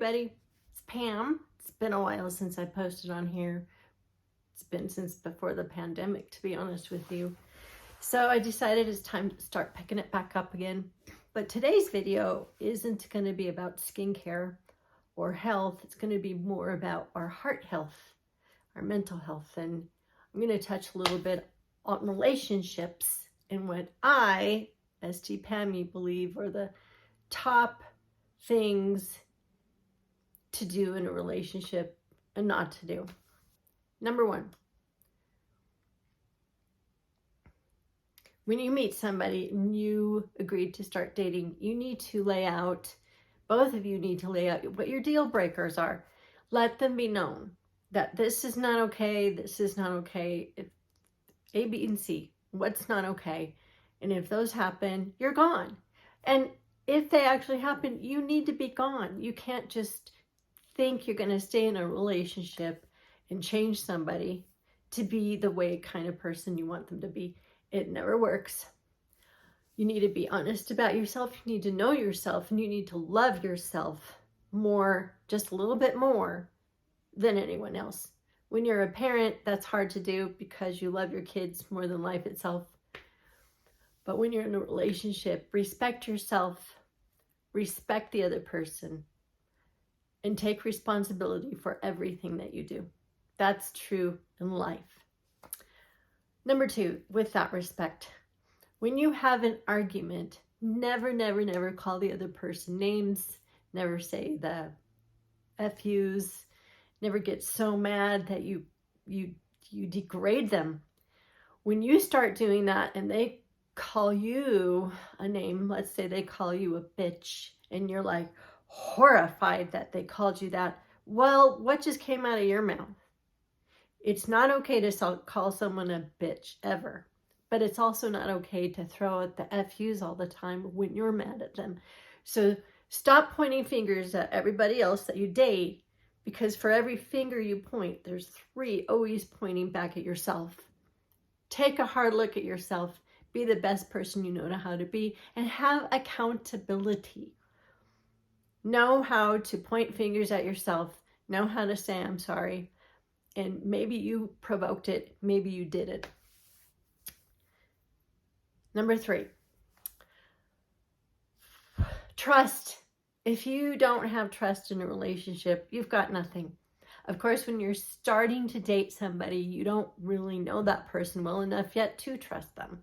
everybody, it's Pam. It's been a while since I posted on here. It's been since before the pandemic, to be honest with you. So I decided it's time to start picking it back up again. But today's video isn't going to be about skincare or health. It's going to be more about our heart health, our mental health. And I'm going to touch a little bit on relationships and what I, St. Pammy, believe are the top things to do in a relationship and not to do. Number one, when you meet somebody and you agreed to start dating, you need to lay out, both of you need to lay out what your deal breakers are. Let them be known that this is not okay, this is not okay. If A, B, and C, what's not okay. And if those happen, you're gone. And if they actually happen, you need to be gone. You can't just think you're going to stay in a relationship and change somebody to be the way kind of person you want them to be. It never works. You need to be honest about yourself. You need to know yourself, and you need to love yourself more, just a little bit more than anyone else. When you're a parent, that's hard to do because you love your kids more than life itself. But when you're in a relationship, respect yourself, respect the other person, and take responsibility for everything that you do. That's true in life. Number two, with that respect, when you have an argument, never, never, never call the other person names, never say the FUs, never get so mad that you degrade them. When you start doing that and they call you a name, let's say they call you a bitch, and you're like horrified that they called you that, well, what just came out of your mouth? It's not okay to call someone a bitch ever, but it's also not okay to throw out the FUs all the time when you're mad at them. So stop pointing fingers at everybody else that you date, because for every finger you point, there's 3 always pointing back at yourself. Take a hard look at yourself. Be the best person you know how to be, and have accountability. Know how to point fingers at yourself. Know how to say, I'm sorry. And maybe you provoked it. Maybe you did it. Number 3, trust. If you don't have trust in a relationship, you've got nothing. Of course, when you're starting to date somebody, you don't really know that person well enough yet to trust them.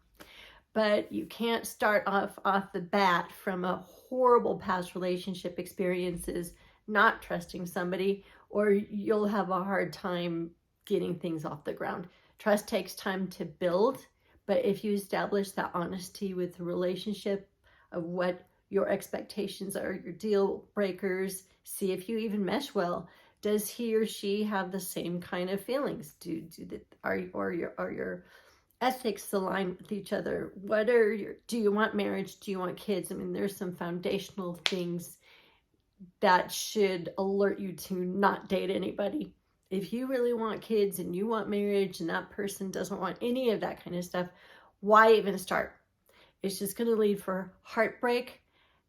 But you can't start off the bat from a horrible past relationship experiences not trusting somebody, or you'll have a hard time getting things off the ground. Trust takes time to build, but if you establish that honesty with the relationship of what your expectations are, your deal breakers, see if you even mesh well. Does he or she have the same kind of feelings? Are your ethics align with each other? Do you want marriage? Do you want kids? I mean, there's some foundational things that should alert you to not date anybody. If you really want kids and you want marriage and that person doesn't want any of that kind of stuff, why even start? It's just going to lead for heartbreak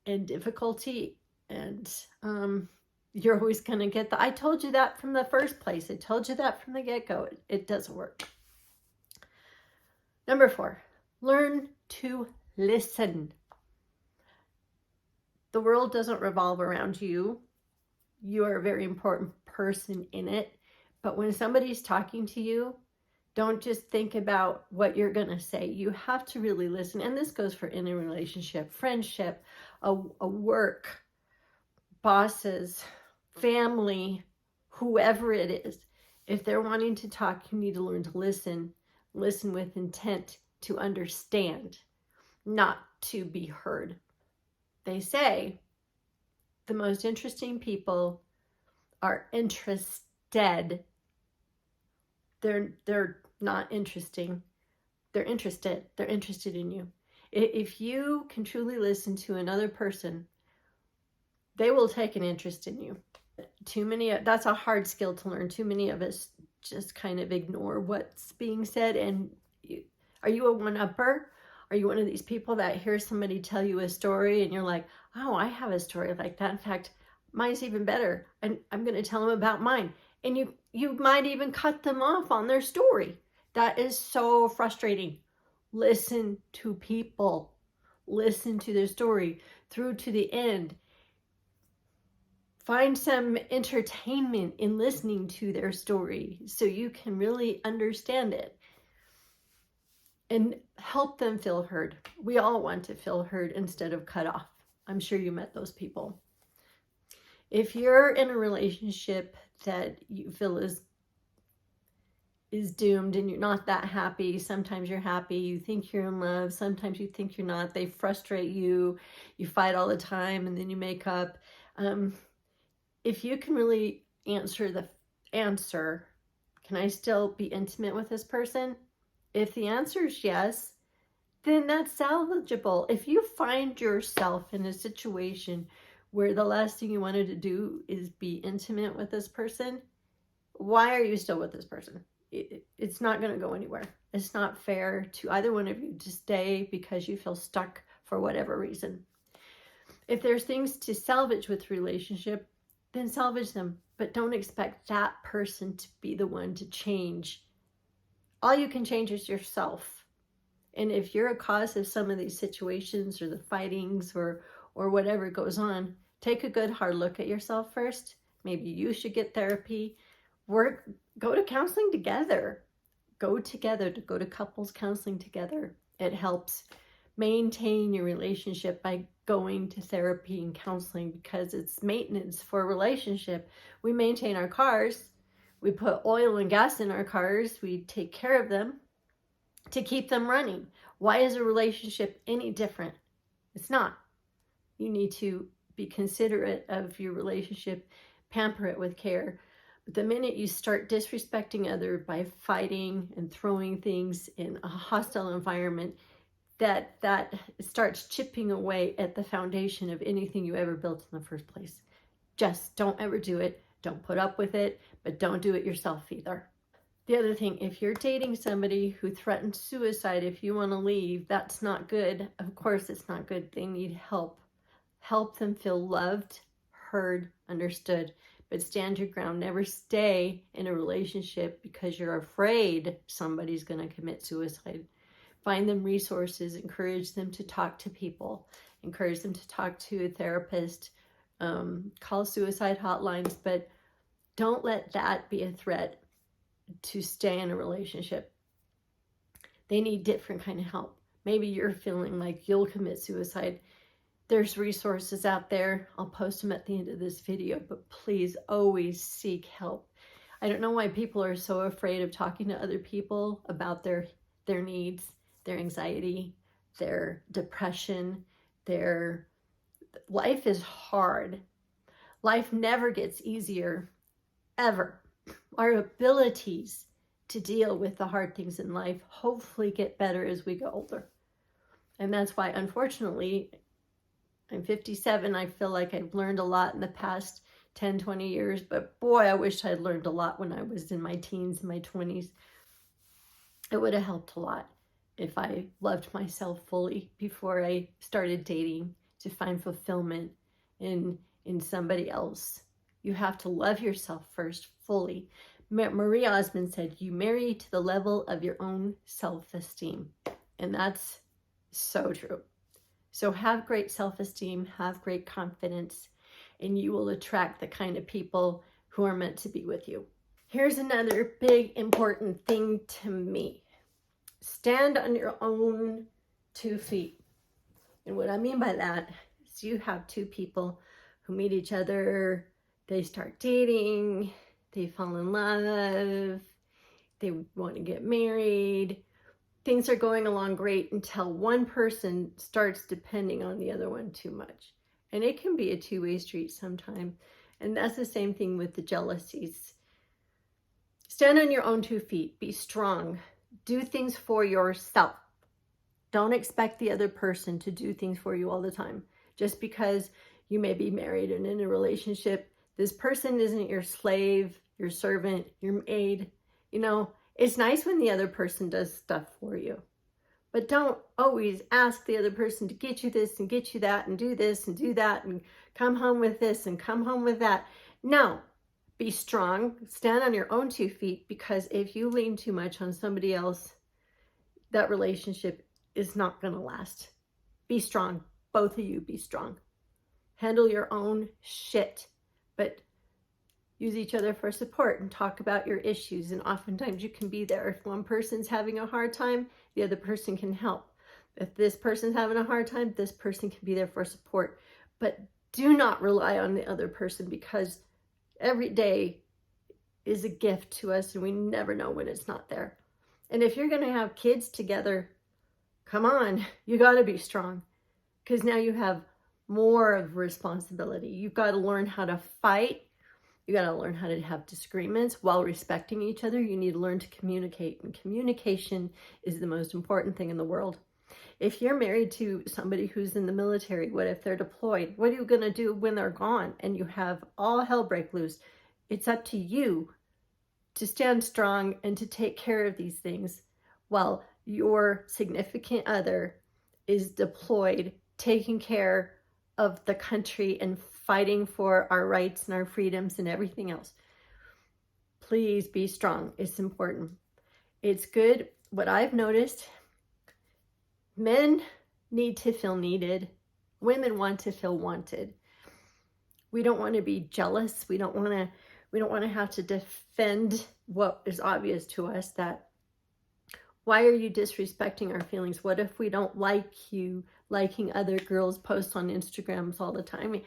and difficulty, and you're always going to get I told you that from the first place. I told you that from the get-go. It doesn't work. Number 4, learn to listen. The world doesn't revolve around you. You are a very important person in it. But when somebody's talking to you, don't just think about what you're going to say. You have to really listen. And this goes for any relationship, friendship, a work, bosses, family, whoever it is. If they're wanting to talk, you need to learn to listen. Listen with intent to understand, not to be heard. They say the most interesting people are interested. They're not interesting. They're interested. They're interested in you. If you can truly listen to another person, they will take an interest in you. That's a hard skill to learn. Too many of us just kind of ignore what's being said. And are you a one-upper? Are you one of these people that hears somebody tell you a story and you're like, oh, I have a story like that. In fact, Mine's even better. And I'm going to tell them about mine. And you might even cut them off on their story. That is so frustrating. Listen to people. Listen to their story through to the end. Find some entertainment in listening to their story so you can really understand it and help them feel heard. We all want to feel heard instead of cut off. I'm sure you met those people. If you're in a relationship that you feel is doomed and you're not that happy, sometimes you're happy, you think you're in love, sometimes you think you're not, they frustrate you, you fight all the time, and then you make up. If you can really answer can I still be intimate with this person? If the answer is yes, then that's salvageable. If you find yourself in a situation where the last thing you wanted to do is be intimate with this person, why are you still with this person? It's not going to go anywhere. It's not fair to either one of you to stay because you feel stuck for whatever reason. If there's things to salvage with relationship, then salvage them, but don't expect that person to be the one to change. All you can change is yourself. And if you're a cause of some of these situations or the fightings or whatever goes on, take a good hard look at yourself first. Maybe you should get therapy. Go to counseling together. Go to couples counseling together. It helps maintain your relationship by going to therapy and counseling because it's maintenance for a relationship. We maintain our cars. We put oil and gas in our cars. We take care of them to keep them running. Why is a relationship any different? It's not. You need to be considerate of your relationship, pamper it with care. But the minute you start disrespecting others by fighting and throwing things in a hostile environment, that starts chipping away at the foundation of anything you ever built in the first place. Just don't ever do it. Don't put up with it, but don't do it yourself either. The other thing, if you're dating somebody who threatens suicide if you want to leave, that's not good. Of course, it's not good. They need help. Help them feel loved, heard, understood, but stand your ground. Never stay in a relationship because you're afraid somebody's going to commit suicide. Find them resources, encourage them to talk to people, encourage them to talk to a therapist, call suicide hotlines, but don't let that be a threat to stay in a relationship. They need different kind of help. Maybe you're feeling like you'll commit suicide. There's resources out there. I'll post them at the end of this video, but please always seek help. I don't know why people are so afraid of talking to other people about their needs, their anxiety, their depression, life is hard. Life never gets easier, ever. Our abilities to deal with the hard things in life hopefully get better as we get older. And that's why, unfortunately, I'm 57. I feel like I've learned a lot in the past 10, 20 years, but boy, I wish I'd learned a lot when I was in my teens and my 20s. It would have helped a lot if I loved myself fully before I started dating to find fulfillment in somebody else. You have to love yourself first fully. Marie Osmond said, you marry to the level of your own self-esteem. And that's so true. So have great self-esteem, have great confidence, and you will attract the kind of people who are meant to be with you. Here's another big important thing to me. Stand on your own 2 feet. And what I mean by that is you have two people who meet each other, they start dating, they fall in love, they want to get married. Things are going along great until one person starts depending on the other one too much. And it can be a two-way street sometime. And that's the same thing with the jealousies. Stand on your own 2 feet. Be strong. Do things for yourself. Don't expect the other person to do things for you all the time. Just because you may be married and in a relationship, this person isn't your slave, your servant, your maid. You know, it's nice when the other person does stuff for you. But don't always ask the other person to get you this and get you that and do this and do that and come home with this and come home with that. No, be strong, stand on your own 2 feet, because if you lean too much on somebody else, that relationship is not going to last. Be strong. Both of you be strong. Handle your own shit, but use each other for support and talk about your issues. And oftentimes you can be there. If one person's having a hard time, the other person can help. If this person's having a hard time, this person can be there for support. But do not rely on the other person, because every day is a gift to us and we never know when it's not there. And if you're going to have kids together, come on, you got to be strong, because now you have more of responsibility. You've got to learn how to fight. You got to learn how to have disagreements while respecting each other. You need to learn to communicate, and communication is the most important thing in the world. If you're married to somebody who's in the military, what if they're deployed? What are you going to do when they're gone and you have all hell break loose? It's up to you to stand strong and to take care of these things while your significant other is deployed, taking care of the country and fighting for our rights and our freedoms and everything else. Please be strong. It's important. It's good. What I've noticed, men need to feel needed. Women want to feel wanted. We don't want to be jealous. We don't want to have to defend what is obvious to us, that why are you disrespecting our feelings? What if we don't like you liking other girls' posts on Instagrams all the time?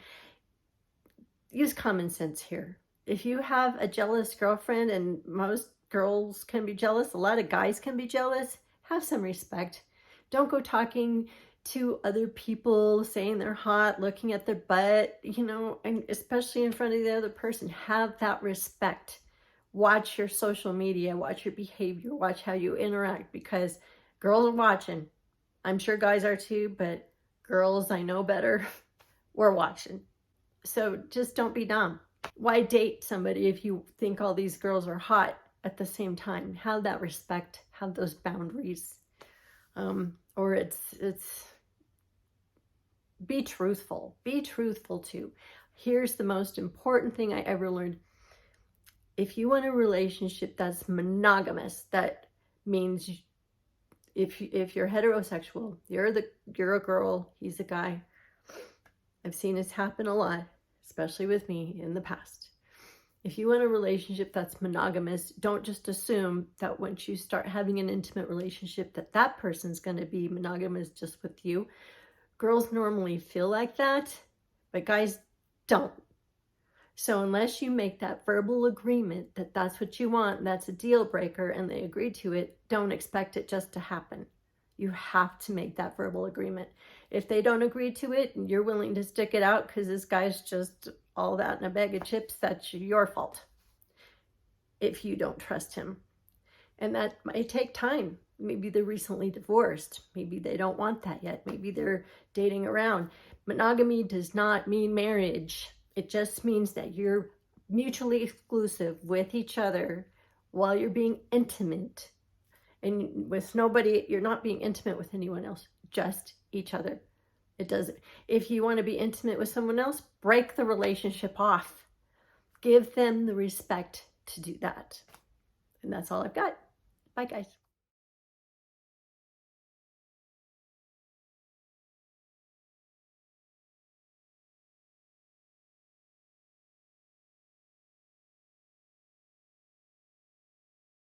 Use common sense here. If you have a jealous girlfriend, and most girls can be jealous, a lot of guys can be jealous, have some respect. Don't go talking to other people, saying they're hot, looking at their butt, and especially in front of the other person. Have that respect. Watch your social media, watch your behavior, watch how you interact, because girls are watching. I'm sure guys are too, but girls, I know better. We're watching. So just don't be dumb. Why date somebody if you think all these girls are hot at the same time? Have that respect, have those boundaries. Or it's be truthful. Be truthful too. Here's the most important thing I ever learned. If you want a relationship that's monogamous, that means if you're heterosexual, you're a girl, he's a guy. I've seen this happen a lot, especially with me in the past. If you want a relationship that's monogamous, don't just assume that once you start having an intimate relationship that person's going to be monogamous just with you. Girls normally feel like that, but guys don't. So unless you make that verbal agreement that that's what you want, that's a deal breaker, and they agree to it, don't expect it just to happen. You have to make that verbal agreement. If they don't agree to it and you're willing to stick it out because this guy's just all that in a bag of chips, that's your fault if you don't trust him. And that might take time. Maybe they're recently divorced. Maybe they don't want that yet. Maybe they're dating around. Monogamy does not mean marriage. It just means that you're mutually exclusive with each other while you're being intimate. And with nobody, you're not being intimate with anyone else, just each other. It doesn't. If you want to be intimate with someone else, break the relationship off. Give them the respect to do that. And that's all I've got. Bye, guys.